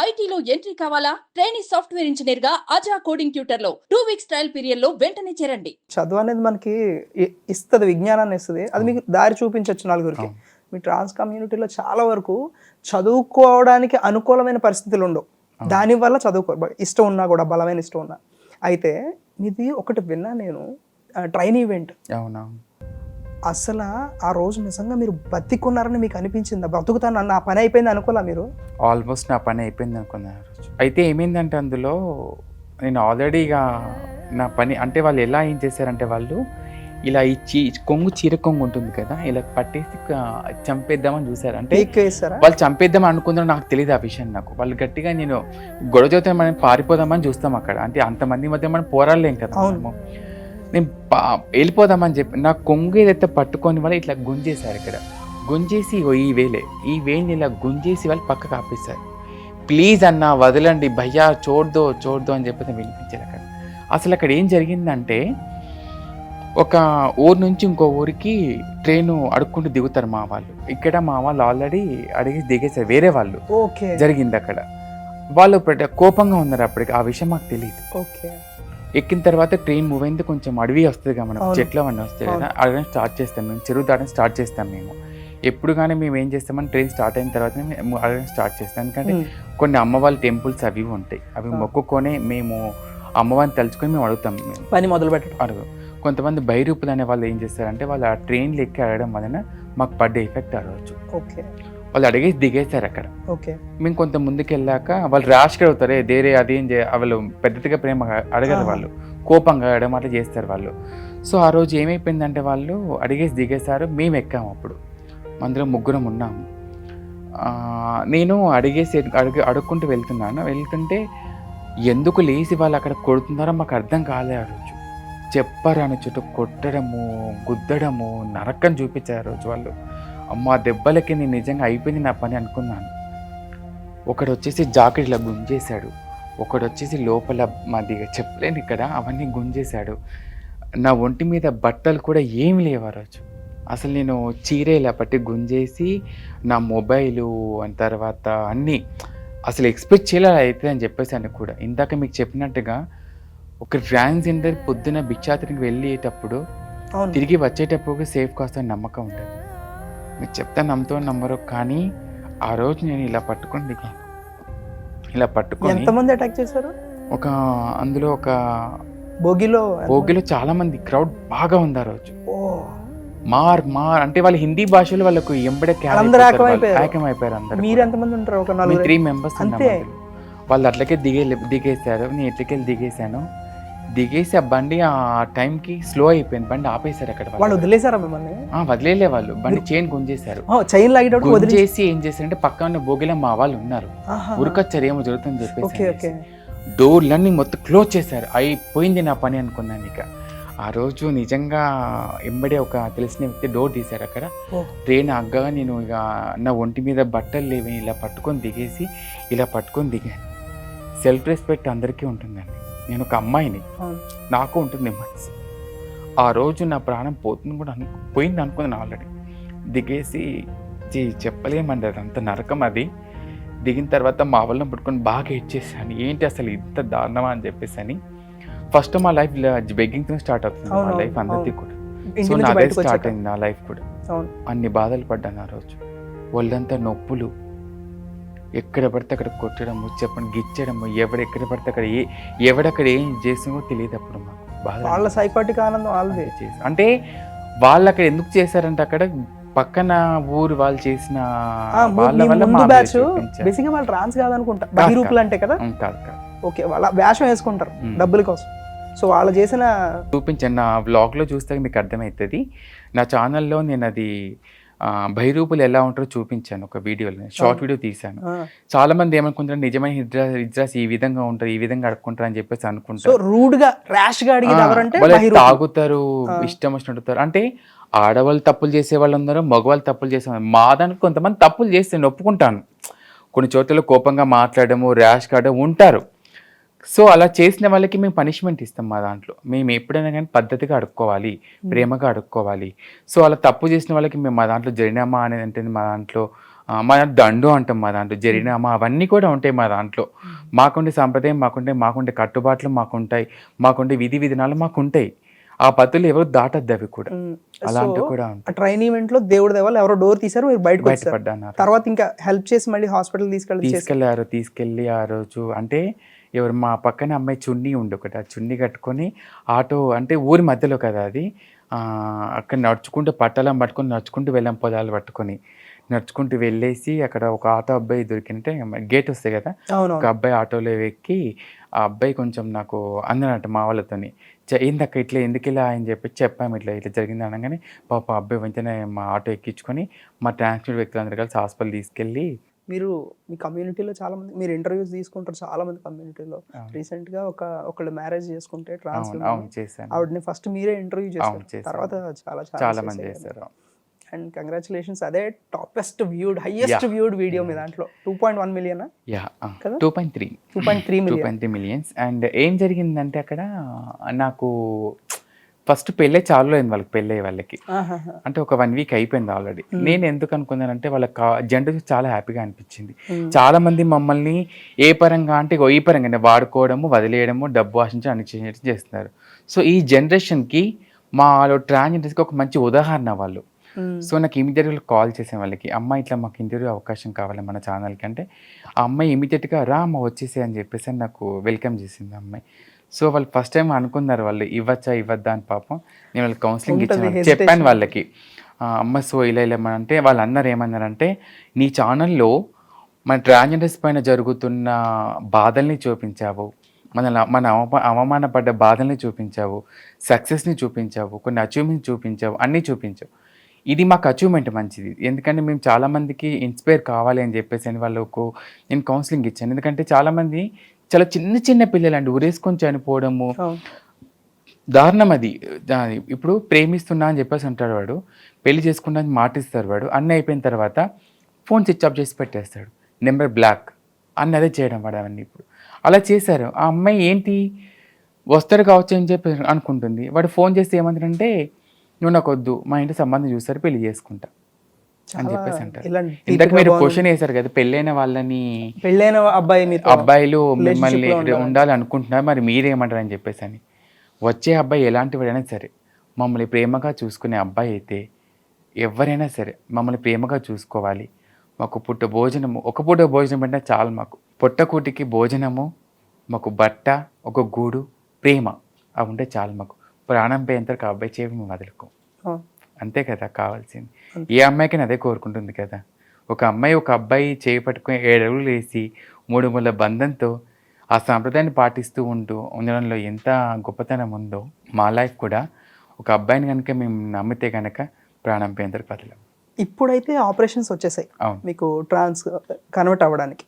ఐటీలో ఎంట్రీ కావాలా? Trainee software engineer గా అజా కోడింగ్ ట్యూటర్ లో 2 వీక్స్ ట్రయల్ పీరియడ్ లో వెంటనే చేరండి. చదువు అనేది మనకి ఇస్తది, విజ్ఞానాన్ని ఇస్తది. అది మీకు దారి చూపించొచ్చు నలుగురికి. మీ ట్రాన్స్ కమ్యూనిటీలో చాలా వరకు చదువుకోవడానికి అనుకూలమైన పరిస్థితులు ఉండవు. దానివల్ల ఇష్టం ఉన్నా కూడా, బలమైన ఇష్టం ఉన్నా. అయితే మీది ఒకటి విన్నా నేను, ట్రైన్ ఈవెంట్. అవునా? అసలు ఆ రోజు నిజంగా మీరు బతికున్నారని మీకు అనిపించిందా? బతుకుతాను, నా పని అయిపోయింది అనుకోలా మీరు? ఆల్మోస్ట్ నా పని అయిపోయింది అనుకున్నాను ఆ రోజు. అయితే ఏమైందంటే అందులో నేను ఆల్రెడీగా నా పని అంటే వాళ్ళు ఎలా ఏం చేశారంటే వాళ్ళు ఇలా ఈ కొంగు చీర కొంగు ఉంటుంది కదా, ఇలా పట్టేసి చంపేద్దామని చూసారు. అంటే వాళ్ళు చంపేద్దామని అనుకుందాం, నాకు తెలియదు ఆ విషయం. నాకు వాళ్ళు గట్టిగా నేను గొడవ చదువుతా మనం పారిపోదామని చూస్తాం అక్కడ. అంటే అంతమంది మధ్య మనం పోరాడలేం కదా. నేను వెళ్ళిపోదామని చెప్పి నా కొంగు ఏదైతే పట్టుకొని వాళ్ళు ఇట్లా గుంజేశారు. ఇక్కడ గుంజేసి ఈ వేని ఇలా గుంజేసి వాళ్ళు పక్కకు ఆపేశారు. ప్లీజ్ అన్న వదలండి భయ్యా, చూడదో అని చెప్పి వినిపించారు అక్కడ. అసలు అక్కడ ఏం జరిగిందంటే, ఒక ఊరు నుంచి ఇంకో ఊరికి ట్రైన్ అడుక్కుంటూ దిగుతారు మా వాళ్ళు. ఇక్కడ మా వాళ్ళు ఆల్రెడీ అడిగి దిగేశారు వేరే వాళ్ళు. జరిగింది అక్కడ. వాళ్ళు కోపంగా ఉన్నారు అప్పటికి. ఆ విషయం మాకు తెలియదు. ఎక్కిన తర్వాత ట్రైన్ మూవ్ అయింది. కొంచెం అడవి వస్తుంది కదా మనకు, చెట్లు అవన్నీ వస్తాయి కదా, అడగడం స్టార్ట్ చేస్తాం మేము. చెరువు దాటడం స్టార్ట్ చేస్తాం మేము. ఎప్పుడు కానీ మేము ఏం చేస్తామని, ట్రైన్ స్టార్ట్ అయిన తర్వాత మేము అడగడం స్టార్ట్ చేస్తాం. ఎందుకంటే కొన్ని అమ్మవాళ్ళ టెంపుల్స్ అవి ఉంటాయి, అవి మొక్కుకొని మేము అమ్మవారిని తలుచుకొని మేము అడుగుతాం. మేము పని మొదలు పెట్టడం అడుగు. కొంతమంది బైరూపులు అనే వాళ్ళు ఏం చేస్తారంటే, వాళ్ళు ఆ ట్రైన్లు ఎక్కి అడగడం వలన మాకు పడ్డే ఎఫెక్ట్ అడగచ్చు. వాళ్ళు అడిగేసి దిగేస్తారు అక్కడ. మేము కొంత ముందుకు వెళ్ళాక వాళ్ళు ర్యాష్గా అవుతారే, దేరే అదేం వాళ్ళు పెద్దగా ప్రేమ అడగరు, వాళ్ళు కోపంగా అడగడం అట్లా చేస్తారు వాళ్ళు. సో ఆ రోజు ఏమైపోయిందంటే, వాళ్ళు అడిగేసి దిగేశారు. మేము ఎక్కాము. అప్పుడు అందులో ముగ్గురం ఉన్నాము. నేను అడుక్కుంటూ వెళ్తుంటే ఎందుకు లేచి వాళ్ళు అక్కడ కొడుతున్నారో మాకు అర్థం కాలే. ఆ రోజు చెప్పారు అని చుట్టూ కొట్టడము, గుద్దడము, నరకం చూపించారు ఆ రోజు వాళ్ళు. అమ్మ దెబ్బలకి నేను నిజంగా అయిపోయింది నా పని అనుకున్నాను. ఒకడు వచ్చేసి జాకెట్ ఇలా గుంజేశాడు, ఒకడు వచ్చేసి లోపల మాది చెప్పలేను ఇక్కడ అవన్నీ గుంజేశాడు. నా ఒంటి మీద బట్టలు కూడా ఏమి లేవు ఆ రోజు. అసలు నేను చీర ఇలా పట్టి గుంజేసి నా మొబైలు తర్వాత అన్నీ అసలు ఎక్స్పెక్ట్ చేయలేదు అవుతుంది అని చెప్పేసాను కూడా. ఇందాక మీకు చెప్పినట్టుగా ఒక ట్రాన్స్జెండర్ పొద్దున భిక్షాటనకి వెళ్ళేటప్పుడు తిరిగి వచ్చేటప్పుడు సేఫ్గా వస్తాను నమ్మకం ఉంటుంది. మీరు చెప్తా నమ్మరు, కానీ ఆ రోజు నేను ఇలా పట్టుకొని దిగాను. ఇలా పట్టుకొని ఎంతమంది అటాక్ చేశారు? అందులో ఒక భోగిలో చాలా మంది, క్రౌడ్ బాగా ఉంది ఆ రోజు. మార్ అంటే వాళ్ళు హిందీ భాషలో వాళ్ళకు ఎంబడే ఏకమైపోయారు అందరూ. మీరు ఎంతమంది ఉంటారు? ఒక 3 మెంబర్స్. వాళ్ళు అట్లకే దిగేశారు. నేను ఎట్లకెళ్ళి దిగేశాను. దిగేసి ఆ బండి ఆ టైంకి స్లో అయిపోయింది, బండి ఆపేశారు అక్కడ. వాళ్ళు వదిలేసారా మిమ్మల్ని? వదిలేలే, వాళ్ళు బండి చైన్ గుంజేశారు. గుంజేసి ఏం చేశారంటే, పక్కన బోగిలో మా వాళ్ళు ఉన్నారు, ఉరికొచ్చారు ఏమో జరుగుతుందని చెప్పేసి డోర్లన్నీ మొత్తం క్లోజ్ చేశారు. అయిపోయింది నా పని అనుకున్నాను. ఇక ఆ రోజు నిజంగా ఎంబడే ఒక తెలిసిన వ్యక్తి డోర్ తీశారు అక్కడ. ట్రైన్ ఆగ్గా నేను ఇక నా ఒంటి మీద బట్టలు లేవి, ఇలా పట్టుకొని దిగాను. సెల్ఫ్ రెస్పెక్ట్ అందరికీ ఉంటుందండి. నేను ఒక అమ్మాయిని, నాకు ఉంటుంది మనసు. ఆ రోజు నా ప్రాణం పోయింది అనుకున్నాను ఆల్రెడీ. దిగేసి చెప్పలేమండి, అదంత నరకం అది. దిగిన తర్వాత మా వాళ్ళని పట్టుకొని బాగా ఇచ్చేసాను. ఏంటి అసలు ఇంత దారుణమా అని చెప్పేసి అని. ఫస్ట్ మా లైఫ్ బెగ్గింగ్తో స్టార్ట్ అవుతుంది మా లైఫ్ అందరికీ కూడా. సో నాదే స్టార్ట్ అయింది నా లైఫ్ కూడా. అన్ని బాధలు పడ్డాను ఆ రోజు. ఒళ్ళంతా నొప్పులు, ఎక్కడ పడితే అక్కడ కొట్టడము, చెప్పండి గిచ్చడము, ఎక్కడ పడితే అక్కడ ఎవడక్కడ ఏం చేసినా తెలియదు అప్పుడు మాకు. వాళ్ళ సైకాటిక్ ఆనందం వాళ్ళది. అంటే వాళ్ళు అక్కడ ఎందుకు చేశారంటే, అక్కడ పక్కన ఊరు వాళ్ళు చేసిన వాళ్ళ వాళ్ళు ట్రాన్స్ కాదనుకుంటా, బహిరూపులు అంటే కదా. ఓకే, వాళ్ళ వేషం వేసుకుంటారు డబ్బుల కోసం. సో వాళ్ళు చేసిన చూపించాను. నా వ్లాగ్లో చూస్తే మీకు అర్థమవుతుంది. నా ఛానల్లో నేను అది బహిరూపులు ఎలా ఉంటారో చూపించాను ఒక వీడియోలో, షార్ట్ వీడియో తీశాను. చాలా మంది ఏమనుకుంటారు, నిజమైన హిజ్రాస్ ఈ విధంగా ఉంటారు, ఈ విధంగా అడుక్కుంటారు అని చెప్పేసి అనుకుంటారు. తాగుతారు, ఇష్టం వచ్చినట్టు. అంటే ఆడవాళ్ళు తప్పులు చేసే వాళ్ళు ఉన్నారు, మగవాళ్ళు తప్పులు చేసే వాళ్ళు. మా దానికి కొంతమంది తప్పులు చేస్తే ఒప్పుకుంటాను. కొన్ని చోట్ల కోపంగా మాట్లాడము, ర్యాష్ కావడం ఉంటారు. సో అలా చేసిన వాళ్ళకి మేము పనిష్మెంట్ ఇస్తాం మా దాంట్లో. మేము ఎప్పుడైనా కానీ పద్ధతిగా అడుక్కోవాలి, ప్రేమగా అడుక్కోవాలి. సో అలా తప్పు చేసిన వాళ్ళకి మేము మా దాంట్లో జరినామా అనేది అంటే మా దాంట్లో మా దండు అంటాం, మా దాంట్లో జరినామా అవన్నీ కూడా ఉంటాయి మా దాంట్లో. మాకుండే సాంప్రదాయం మాకుండే కట్టుబాట్లు మాకుండే విధి విధానాలు మాకుంటాయి. ఆ పద్ధతులు ఎవరు దాటద్దు, అవి కూడా అలాంటివి కూడా ఉంటాయి. ట్రైన్ ఈవెంట్ లో దేవుడి దేవాలు ఎవరో డోర్ తీసారు, మీరు బయటకు పడ్డాను. తర్వాత ఇంకా హెల్ప్ చేసి మళ్ళీ హాస్పిటల్ తీసుకెళ్ళి ఆ రోజు అంటే ఎవరు మా పక్కన అమ్మాయి చున్నీ ఉండి ఒకటి, ఆ చున్నీ కట్టుకొని ఆటో అంటే ఊరి మధ్యలో కదా అది, అక్కడ నడుచుకుంటూ పట్టాలం పట్టుకొని నడుచుకుంటూ వెళ్ళాం, పొలాలు పట్టుకొని నడుచుకుంటూ వెళ్ళేసి అక్కడ ఒక ఆటో అబ్బాయి దొరికింటే గేట్ వస్తాయి కదా, ఒక అబ్బాయి ఆటోలో ఎక్కి ఆ అబ్బాయి కొంచెం నాకు అందనట్టు మా వాళ్ళతోని ఏందక్క ఇట్లా ఎందుకు ఇలా అని చెప్పాము, ఇట్లా జరిగింది అనగానే పాప అబ్బాయి వెంటనే మా ఆటో ఎక్కించుకొని మా ట్రాన్స్పోర్ట్ వ్యక్తులందరూ కలిసి హాస్పిటల్ తీసుకెళ్ళి. మీరు మీ కమ్యూనిటీలో చాలా మంది మీరు ఇంటర్వ్యూస్ తీసుకుంటారు, చాలా మంది కమ్యూనిటీలో. రీసెంట్ గా ఒకళ్ళు మ్యారేజ్ చేసుకుంటే ట్రాన్స్ చేశాను, ఆవిడని ఫస్ట్ మీరే ఇంటర్వ్యూ చేశారు, తర్వాత చాలా మంది చేశారు. అండ్ కంగ్రాచులేషన్స్, అదే topest viewed highest viewed video మీ దాంట్లో 2.1 మిలియన్ 2.3 మిలియన్స్. అండ్ ఏం జరిగిందంటే అక్కడ నాకు ఫస్ట్ పెళ్ళే చాలు అయింది వాళ్ళకి, పెళ్ళయ్యే వాళ్ళకి అంటే ఒక 1 వీక్ అయిపోయింది ఆల్రెడీ. నేను ఎందుకు అనుకున్నానంటే వాళ్ళకి జెండర్ చాలా హ్యాపీగా అనిపించింది. చాలా మంది మమ్మల్ని ఏ పరంగా అంటే ఈ పరంగా వాడుకోవడము, వదిలేయడము, డబ్బు ఆశించి అన్ని చేస్తున్నారు. సో ఈ జనరేషన్కి మా ట్రాన్స్జెండర్స్కి ఒక మంచి ఉదాహరణ వాళ్ళు. సో నాకు ఇమీడియట్గా కాల్ చేసాను వాళ్ళకి, అమ్మ ఇట్లా మాకు ఇంటర్వ్యూ అవకాశం కావాలి మన ఛానల్కి అంటే, ఆ అమ్మాయి ఇమీడియట్గా రా అమ్మ వచ్చేసే అని చెప్పేసి నాకు వెల్కమ్ చేసింది అమ్మాయి. సో వాళ్ళు ఫస్ట్ టైం అనుకున్నారు వాళ్ళు ఇవ్వచ్చా ఇవ్వద్దా అని. పాపం నేను వాళ్ళకి కౌన్సిలింగ్ ఇచ్చాను, చెప్పాను వాళ్ళకి అమ్మ సో ఇలా అంటే వాళ్ళు అన్నారు ఏమన్నారంటే, నీ ఛానల్లో మన ట్రాన్స్జెండర్స్ పైన జరుగుతున్న బాధల్ని చూపించావు, మన అవమానపడ్డ బాధల్ని చూపించావు, సక్సెస్ని చూపించావు, కొన్ని అచీవ్మెంట్ చూపించావు, అన్నీ చూపించావు. ఇది మాకు అచీవ్మెంట్ మంచిది, ఎందుకంటే మేము చాలామందికి ఇన్స్పైర్ కావాలి అని చెప్పేసి అని వాళ్ళకు నేను కౌన్సిలింగ్ ఇచ్చాను. ఎందుకంటే చాలామంది చాలా చిన్న పిల్లలు అండి ఊరేసుకొని చనిపోవడము దారుణం. అది ఇప్పుడు ప్రేమిస్తున్నా అని చెప్పేసి అంటాడు వాడు, పెళ్లి చేసుకున్నా అని మాటిస్తారు వాడు, అన్నీ అయిపోయిన తర్వాత ఫోన్ స్విచ్ ఆఫ్ చేసి పెట్టేస్తాడు, నెంబర్ బ్లాక్ అన్నీ అదే చేయడం వాడు. అవన్నీ ఇప్పుడు అలా చేశారు. ఆ అమ్మాయి ఏంటి వస్తాడు కావచ్చు అని చెప్పి అనుకుంటుంది. వాడు ఫోన్ చేస్తే ఏమంటాడంటే, నువ్వు నాకు వద్దు, మా ఇంటి సంబంధం చూస్తారు, పెళ్లి చేసుకుంటా అని చెప్పేసి అంటారు. ఇంతకు మీరు క్వశ్చన్ వేశారు కదా, పెళ్ళైన అబ్బాయిలు మిమ్మల్ని ఉండాలి అనుకుంటున్నారు, మరి మీరేమంటారు అని చెప్పేసి అని. వచ్చే అబ్బాయి ఎలాంటి వాడైనా సరే, మమ్మల్ని ప్రేమగా చూసుకునే అబ్బాయి అయితే ఎవరైనా సరే మమ్మల్ని ప్రేమగా చూసుకోవాలి. మాకు ఒక పూట భోజనం అంటే చాలు, మాకు పొట్టకూటికి భోజనము, మాకు బట్ట, ఒక గూడు, ప్రేమ అవి ఉంటే చాలు. మాకు ప్రాణం పోయేంతరకు ఆ అబ్బాయి చేవి మేము వదులుకో, అంతే కదా కావాల్సింది. ఏ అమ్మాయికైనా అదే కోరుకుంటుంది కదా. ఒక అమ్మాయి ఒక అబ్బాయి చేయి పట్టుకొని 7 అడుగులు వేసి 3 ముళ్ళ బంధంతో ఆ సాంప్రదాయాన్ని పాటిస్తూ ఉండడంలో ఎంత గొప్పతనం ఉందో, మా లైఫ్ కూడా ఒక అబ్బాయిని కనుక మేము నమ్మితే కనుక ప్రాణం పోయేంతరకు వదలం. ఇప్పుడైతే ఆపరేషన్స్ వచ్చేసాయి మీకు ట్రాన్స్ కన్వర్ట్ అవ్వడానికి.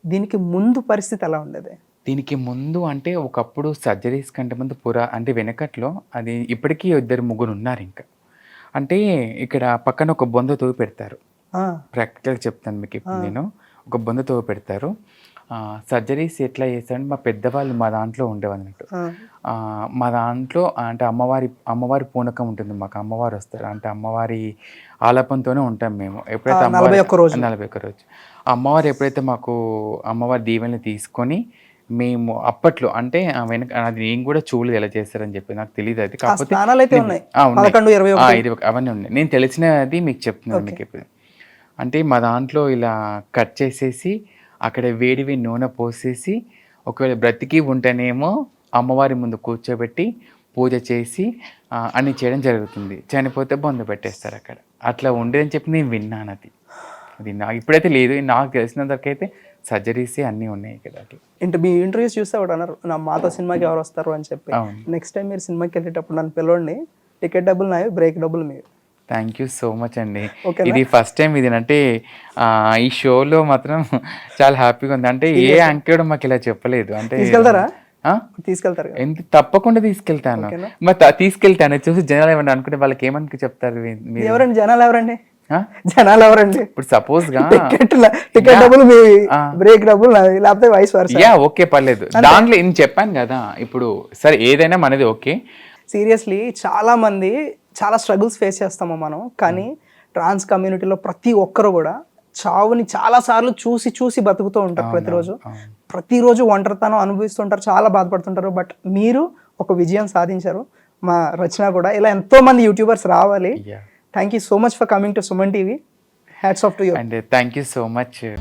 దీనికి ముందు పరిస్థితి ఎలా ఉండేది? దీనికి ముందు అంటే ఒకప్పుడు సర్జరీస్ కంటే ముందు అంటే వెనకట్లో అది ఇప్పటికీ 2-3 ఉన్నారు ఇంకా. అంటే ఇక్కడ పక్కన ఒక బొంద తోవి పెడతారు, ప్రాక్టికల్గా చెప్తాను మీకు ఇప్పుడు నేను. ఒక బొంద తోవి పెడతారు. సర్జరీస్ ఎట్లా చేస్తారంటే మా పెద్దవాళ్ళు మా దాంట్లో ఉండేవన్నట్టు. మా దాంట్లో అంటే అమ్మవారి పూనకం ఉంటుంది మాకు, అమ్మవారు వస్తారు అంటే అమ్మవారి ఆలాపంతోనే ఉంటాం మేము. ఎప్పుడైతే 41 రోజు అమ్మవారు ఎప్పుడైతే మాకు అమ్మవారి దీవెనలు తీసుకొని మేము అప్పట్లో అంటే వెనక అది నేను కూడా చూడలేదు ఎలా చేస్తారని చెప్పి, నాకు తెలియదు అది. కాకపోతే అవన్నీ ఉన్నాయి, నేను తెలిసినది మీకు చెప్తున్నాను మీకు ఇప్పుడు. అంటే మా దాంట్లో ఇలా కట్ చేసేసి అక్కడ వేడి నూనె పోసేసి, ఒకవేళ బ్రతికి ఉంటేనేమో అమ్మవారి ముందు కూర్చోబెట్టి పూజ చేసి అన్నీ చేయడం జరుగుతుంది. చనిపోతే బొంద పెట్టేస్తారు అక్కడ. అట్లా ఉండేదని చెప్పి నేను విన్నాను. అది నాకు ఇప్పుడైతే లేదు, నాకు తెలిసినంతవరకైతే సర్జరీసే అన్నీ ఉన్నాయి ఇక్కడ. అట్లా మీ ఇంటర్వ్యూస్ చూస్తే ఒకటి అన్నారు, నా మాతో సినిమాకి ఎవరు వస్తారు అని చెప్పి. నెక్స్ట్ టైం మీరు సినిమాకి వెళ్ళేటప్పుడు నన్ను పిలవండి, టికెట్ డబ్బులు నావి, బ్రేక్ డబ్బులు మీవి. థ్యాంక్ యూ సో మచ్ అండి. ఇది ఫస్ట్ టైం ఇది అంటే ఈ షోలో మాత్రం చాలా హ్యాపీగా ఉంది. అంటే ఏ యాంకర్ మాకు ఇలా చెప్పలేదు. అంటే తీసుకెళ్తారు, తప్పకుండా తీసుకెళ్తాను. మరి తీసుకెళ్తాను చూసి జనాలు ఏమన్నా అనుకుంటే వాళ్ళకి ఏమని చెప్తారు? ఎవరండి జనాలు? ఎవరండి ఇప్పుడు సపోజ్ గా టికెట్ డబ్బులు బ్రేక్ డబ్బులు లేకపోతే వైస్ వర్సా. యా ఓకే పర్లేదు, దాంట్లో నేను చెప్పాను కదా. ఇప్పుడు సరే ఏదైనా మనది ఓకే. సీరియస్లీ చాలా మంది చాలా స్ట్రగుల్స్ ఫేస్ చేస్తాము మనం, కానీ ట్రాన్స్ కమ్యూనిటీలో ప్రతి ఒక్కరు కూడా చావుని చాలా సార్లు చూసి చూసి బతుకుతూ ఉంటారు ప్రతిరోజు. ప్రతిరోజు ఒంటరితనం అనుభవిస్తుంటారు, చాలా బాధపడుతుంటారు. బట్ మీరు ఒక విజయం సాధించారు. మా రచన కూడా ఇలా ఎంతో మంది యూట్యూబర్స్ రావాలి. Thank you so much for coming to Suman TV. Hats off to you. And thank you so much.